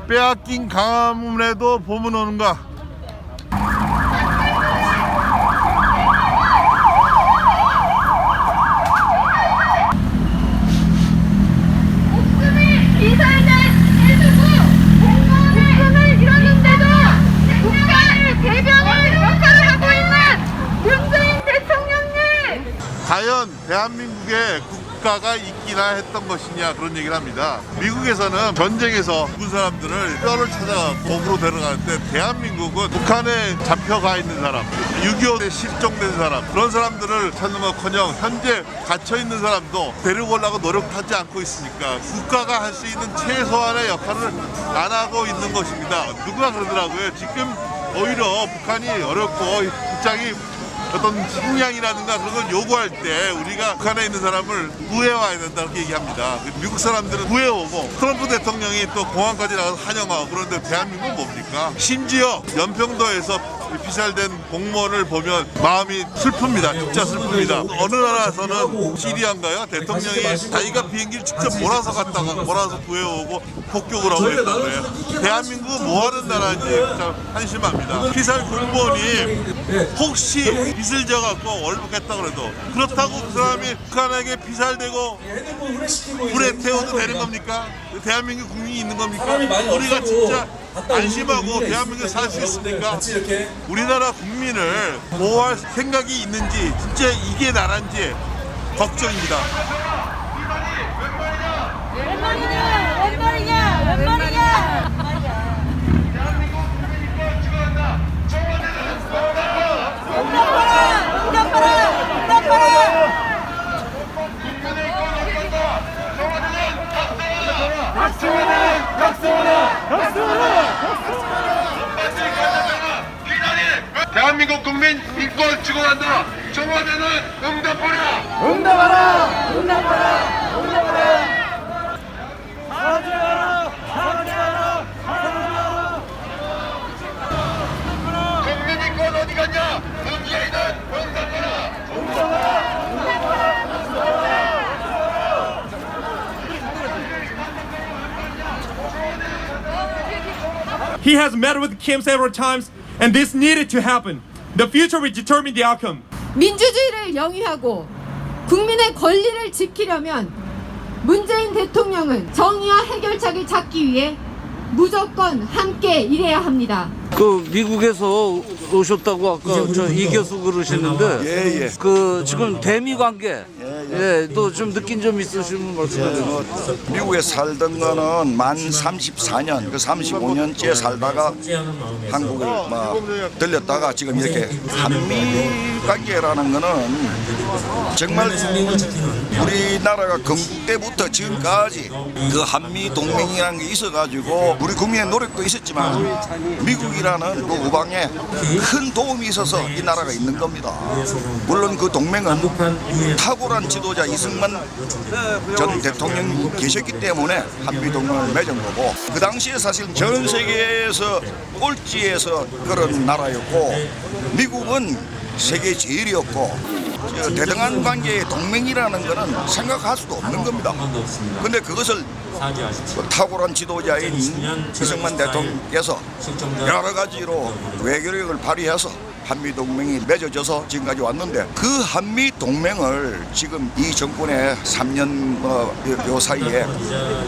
빼앗긴 강화문에도 봄은 오는가. 과연 대한민국의 국가가 있기나 했던 것이냐 그런 얘기를 합니다. 미국에서는 전쟁에서 죽은 사람들을 뼈를 찾아 거꾸로 데려가는데 대한민국은 북한에 잡혀가 있는 사람, 6.25때 실종된 사람, 그런 사람들을 찾는 것커녕 현재 갇혀있는 사람도 데리고 오려고 노력하지 않고 있으니까 국가가 할 수 있는 최소한의 역할을 안 하고 있는 것입니다. 누가 그러더라고요. 지금 오히려 북한이 어렵고 입장이 어떤 식량이라든가 그런 걸 요구할 때 우리가 북한에 있는 사람을 구해와야 된다 이렇게 얘기합니다. 미국 사람들은 구해오고 트럼프 대통령이 또 공항까지 나가서 환영하고 그런데 대한민국은 뭡니까? 심지어 연평도에서 피살된 공무원을 보면 마음이 슬픕니다. 진짜 슬픕니다. 어느 나라에서는 시리아인가요? 대통령이 자기가 비행기를 직접 몰아서 갔다가 몰아서 구해오고 폭격을 하고 했다고요. 대한민국은 뭐하는 나라인지 참 한심합니다. 피살 공무원이 혹시 빚을 져갖고 월북했다 그래도 그렇다고 그 사람이 북한에게 피살되고 불에 태워도 되는 겁니까? 대한민국 국민이 있는 겁니까? 우리가 진짜 안심하고 대한민국에 살 수 있습니까? 우리나라 국민을 보호할 생각이 있는지 진짜 이게 나라인지 걱정입니다. 웬 말이냐? 대한민국 국민 인권 추구한다. 청와대는 응답하라. 응답하라! 국민 인권 어디 갔냐? 문재인은 응답하라. He has met with Kim several times, and this needed to happen. The future will determine the outcome. 민주주의를 영위하고 국민의 권리를 지키려면 문재인 대통령은 정의와 해결책을 찾기 위해 무조건 함께 일해야 합니다. 그 미국에서 오셨다고 아까 저 이 교수 그러시는데 예. 그 지금 대미 관계 또 좀 느낀 점 있으시면 말씀해 주세요. 미국에 살던 거는 만 34년, 그 35년째 살다가 한국을 들렸다가 지금 이렇게 한미 관계라는 거는 정말 우리나라가 건국 때부터 지금까지 그 한미 동맹이라는 게 있어가지고 우리 국민의 노력도 있었지만 미국이라는 그 우방에 큰 도움이 있어서 이 나라가 있는 겁니다. 물론 그 동맹은 탁월한 지도자 이승만 전 대통령이 계셨기 때문에 한미 동맹을 맺은 거고 그 당시에 사실 전 세계에서 꼴찌에서 그런 나라였고 미국은 세계 제일이었고 대등한 관계의 동맹이라는 것은 생각할 수도 없는 겁니다. 근데 그것을 탁월한 지도자인 이승만 대통령께서 여러 가지로 외교력을 발휘해서 한미동맹이 맺어져서 지금까지 왔는데 그 한미동맹을 지금 이 정권의 3년 요 사이에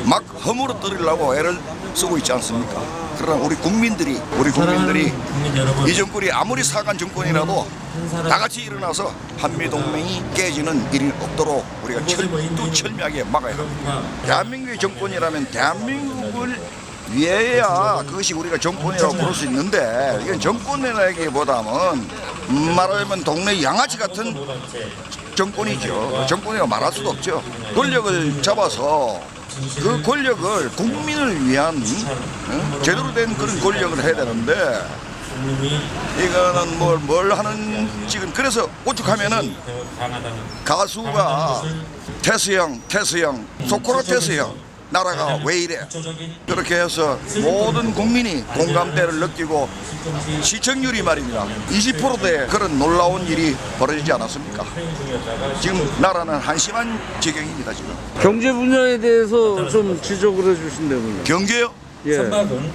막 허물어뜨리려고 애를 쓰고 있지 않습니까? 그러나 우리 국민들이 이 정권이 아무리 사간 정권이라도 다 같이 일어나서 한미동맹이 깨지는 일이 없도록 우리가 철두철미하게 막아야 합니다. 대한민국의 정권이라면 대한민국을 위해야 그것이 우리가 정권이라고 부를 수 있는데 이건 정권이라기보다는 말하자면 동네 양아치 같은 정권이죠. 정권이라고 말할 수도 없죠. 권력을 잡아서 그 권력을 국민을 위한 제대로 된 그런 권력을 해야 되는데 이거는 뭘 하는 지금 그래서 오죽하면은 가수가 태수형 소크라테스형 나라가 왜 이래 그렇게 해서 모든 국민이 공감대를 느끼고 시청률이 말입니다 20%대 그런 놀라운 일이 벌어지지 않았습니까? 지금 나라는 한심한 지경입니다. 지금 경제 분야에 대해서 좀 지적을 해주신다면요. 경제요?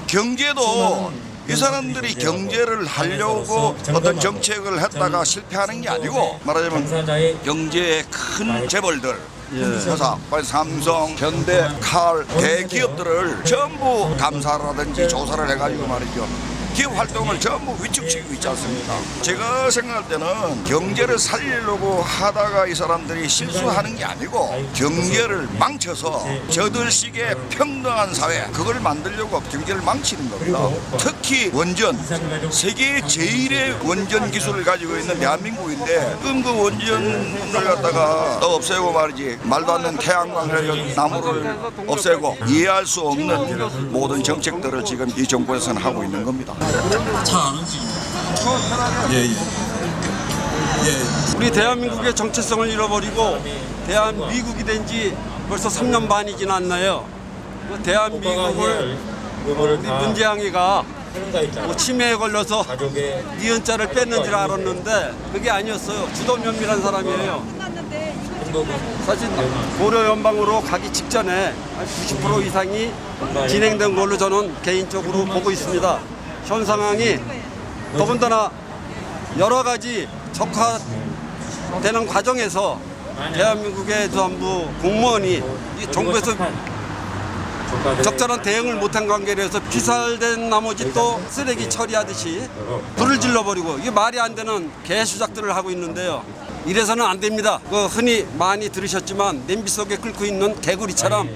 경제도 이 사람들이 경제를 하려고 어떤 정책을 했다가 실패하는 게 아니고 말하자면 경제의 큰 재벌들 회사, 삼성, 현대, 칼, 대기업들을 전부 감사라든지 조사를 해가지고 말이죠. 기업 활동을 전부 위축시키고 있지 않습니까? 제가 생각할 때는 경제를 살리려고 하다가 이 사람들이 실수하는 게 아니고 경제를 망쳐서 저들식의 평등한 사회 그걸 만들려고 경제를 망치는 겁니다. 특히 원전, 세계 제일의 원전 기술을 가지고 있는 대한민국인데 그 원전을 갖다가 또 없애고 말이지 말도 안 되는 태양광을 나무를 없애고 이해할 수 없는 모든 정책들을 지금 이 정부에서는 하고 있는 겁니다. 우리 대한민국의 정체성을 잃어버리고 대한미국이 된 지 벌써 3년 반이 지났나요? 대한미국을 우리 문재양이가 치매에 걸려서 니은자를 뺐는 줄 알았는데 그게 아니었어요. 주도면밀한 사람이에요. 사실 고려 연방으로 가기 직전에 90% 이상이 진행된 걸로 저는 개인적으로 보고 있습니다. 현 상황이 더군다나 여러 가지 적화되는 과정에서 대한민국의 전부 공무원이 이 정부에서 적절한 대응을 못한 관계로 해서 피살된 나머지 또 쓰레기 처리하듯이 불을 질러버리고 이게 말이 안 되는 개수작들을 하고 있는데요. 이래서는 안 됩니다. 흔히 많이 들으셨지만 냄비 속에 끓고 있는 개구리처럼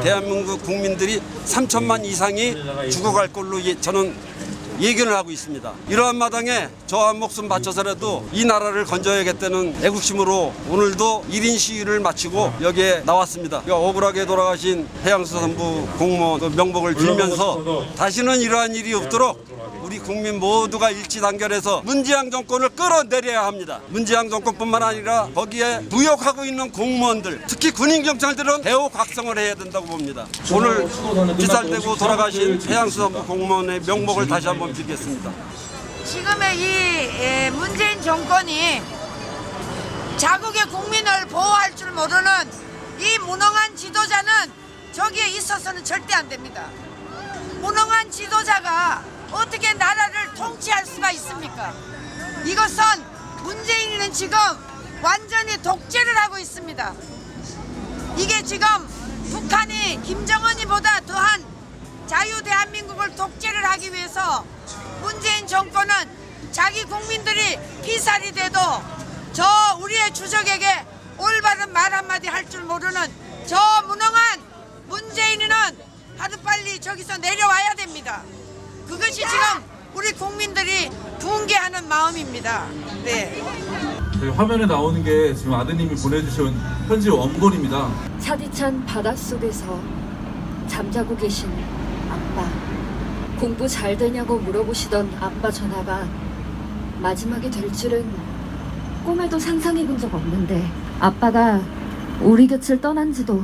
대한민국 국민들이 3천만 이상이 죽어갈 걸로 저는 예견을 하고 있습니다. 이러한 마당에 저 한 목숨 바쳐서라도 이 나라를 건져야겠다는 애국심으로 오늘도 1인 시위를 마치고 여기에 나왔습니다. 억울하게 돌아가신 해양수산부 공무원 명복을 빌면서 다시는 이러한 일이 없도록 우리 국민 모두가 일치단결해서 문재양 정권을 끌어내려야 합니다. 문재양 정권뿐만 아니라 거기에 부역하고 있는 공무원들, 특히 군인경찰들은 대우각성을 해야 된다고 봅니다. 오늘 피살되고 돌아가신 해양수산부 공무원의 명복을 다시 한번 빌겠습니다. 지금의 이 문재인 정권이 자국의 국민을 보호할 줄 모르는 이 무능한 지도자는 저기에 있어서는 절대 안 됩니다. 무능한 지도자가 어떻게 나라를 통치할 수가 있습니까? 이것은 문재인은 지금 완전히 독재를 하고 있습니다. 이게 지금 북한이 김정은이보다 더한 자유 대한민국을 독재를 하기 위해서 문재인 정권은 자기 국민들이 피살이 돼도 저 우리의 주적에게 올바른 말 한마디 할 줄 모르는 저 무능한 문재인은 하루빨리 저기서 내려와야 됩니다. 그것이 지금 우리 국민들이 붕괴하는 마음입니다. 네. 화면에 나오는 게 지금 아드님이 보내주신 편지 원본입니다. 차디찬 바닷속에서 잠자고 계신 아빠. 공부 잘 되냐고 물어보시던 아빠 전화가 마지막이 될 줄은 꿈에도 상상해 본 적 없는데 아빠가 우리 곁을 떠난 지도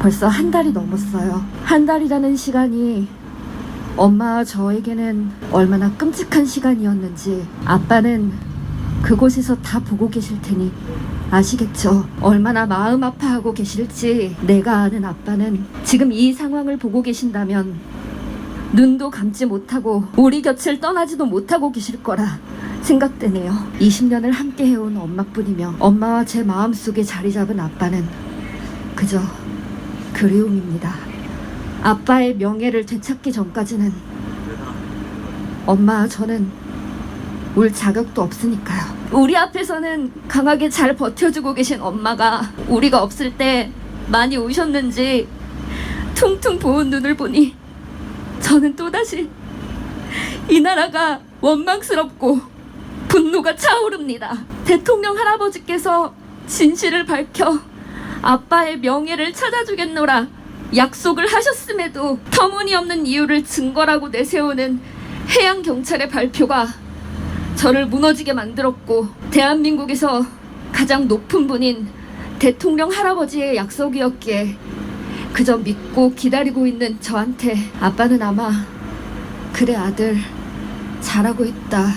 벌써 한 달이 넘었어요. 한 달이라는 시간이 엄마와 저에게는 얼마나 끔찍한 시간이었는지 아빠는 그곳에서 다 보고 계실 테니 아시겠죠? 얼마나 마음 아파하고 계실지 내가 아는 아빠는 지금 이 상황을 보고 계신다면 눈도 감지 못하고 우리 곁을 떠나지도 못하고 계실 거라 생각되네요. 20년을 함께 해온 엄마뿐이며 엄마와 제 마음속에 자리 잡은 아빠는 그저 그리움입니다. 아빠의 명예를 되찾기 전까지는 엄마와 저는 울 자격도 없으니까요. 우리 앞에서는 강하게 잘 버텨주고 계신 엄마가 우리가 없을 때 많이 우셨는지 퉁퉁 부은 눈을 보니 저는 또다시 이 나라가 원망스럽고 분노가 차오릅니다. 대통령 할아버지께서 진실을 밝혀 아빠의 명예를 찾아주겠노라 약속을 하셨음에도 터무니없는 이유를 증거라고 내세우는 해양경찰의 발표가 저를 무너지게 만들었고 대한민국에서 가장 높은 분인 대통령 할아버지의 약속이었기에 그저 믿고 기다리고 있는 저한테 아빠는 아마 그래 아들 잘하고 있다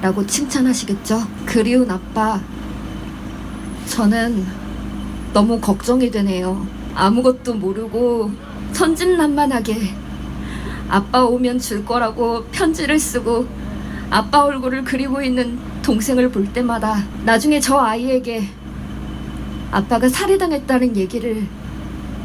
라고 칭찬하시겠죠. 그리운 아빠, 저는 너무 걱정이 되네요. 아무것도 모르고 천진난만하게 아빠 오면 줄 거라고 편지를 쓰고 아빠 얼굴을 그리고 있는 동생을 볼 때마다 나중에 저 아이에게 아빠가 살해당했다는 얘기를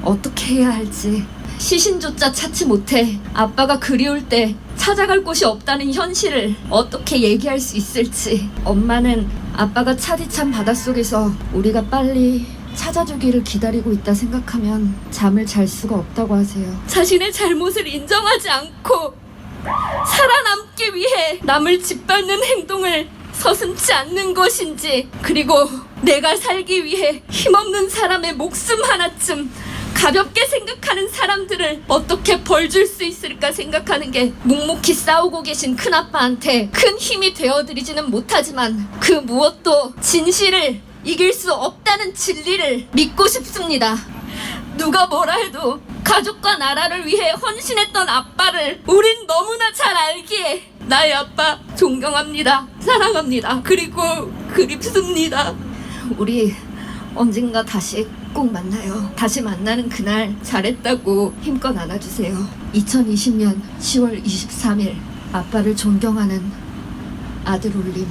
어떻게 해야 할지, 시신조차 찾지 못해 아빠가 그리울 때 찾아갈 곳이 없다는 현실을 어떻게 얘기할 수 있을지. 엄마는 아빠가 차디찬 바닷속에서 우리가 빨리 찾아주기를 기다리고 있다 생각하면 잠을 잘 수가 없다고 하세요. 자신의 잘못을 인정하지 않고 살아남기 위해 남을 짓밟는 행동을 서슴지 않는 것인지, 그리고 내가 살기 위해 힘없는 사람의 목숨 하나쯤 가볍게 생각하는 사람들을 어떻게 벌 줄 수 있을까 생각하는 게 묵묵히 싸우고 계신 큰아빠한테 큰 힘이 되어드리지는 못하지만 그 무엇도 진실을 이길 수 없다는 진리를 믿고 싶습니다. 누가 뭐라 해도 가족과 나라를 위해 헌신했던 아빠를 우린 너무나 잘 알기에 나의 아빠 존경합니다. 사랑합니다. 그리고 그립습니다. 우리 언젠가 다시 꼭 만나요. 다시 만나는 그날 잘했다고 힘껏 안아주세요. 2020년 10월 23일 아빠를 존경하는 아들 올림.